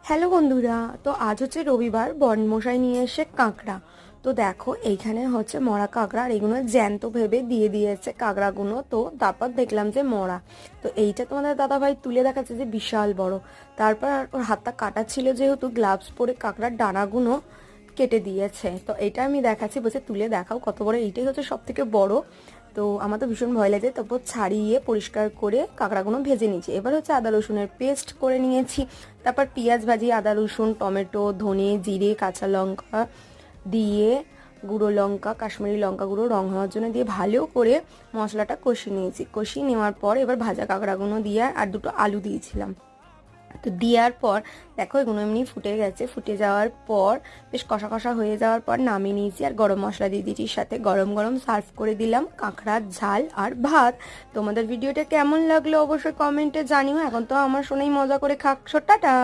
Hello বন্ধুরা, তো আজ হচ্ছে রবিবার। বর্ণমশাই নিয়ে এসে কাঁকড়া। তো দেখো এইখানে হচ্ছে মরা কাঁকড়া, আর এগুলো জ্যান্ত ভেবে দিয়ে দিয়েছে কাঁকড়াগুলো। তো তারপর দেখলাম যে মরা। তো এইটা তোমাদের দাদাভাই তুলে দেখাচ্ছে যে বিশাল বড়। তারপর ওর হাতটা কাটা ছিল, যেহেতু গ্লাভস পরে কাঁকড়ার ডানাগুলো কেটে দিয়েছে। তো এটা আমি দেখাচ্ছি, বলছে তুলে দেখাও কত বড়। এইটাই হচ্ছে সব থেকে বড়। তো আমার তো ভীষণ ভয় লাগে। তারপর ছাড়িয়ে পরিষ্কার করে কাঁকড়াগুলো ভেজে নিয়েছি। এবার হচ্ছে আদা রসুনের পেস্ট করে নিয়েছি। তারপর পেঁয়াজ ভাজি, আদা রসুন, টমেটো, ধনে, জিরে, কাঁচা লঙ্কা দিয়ে, গুঁড়ো লঙ্কা, কাশ্মীরি লঙ্কা গুঁড়ো রং হওয়ার জন্য দিয়ে ভালো করে মশলাটা কষিয়ে নিয়েছি। কষিয়ে নেওয়ার পর এবার ভাজা কাঁকড়াগুলো দিয়ে আর দুটো আলু দিয়েছিলাম। তো দেওয়ার পর দেখো এগুলো এমনি ফুটে গেছে। ফুটে যাওয়ার পর বেশ কষা কষা হয়ে যাওয়ার পর নামিয়ে নিয়েছি, আর গরম মশলা দিয়ে দিয়েছি। সাথে গরম গরম সার্ভ করে দিলাম কাঁকড়ার ঝাল আর ভাত। তোমাদের ভিডিওটা কেমন লাগলো অবশ্যই কমেন্টে জানিও। এখন তো আমার শোনাই মজা করে খাচ্ছো, টাটা।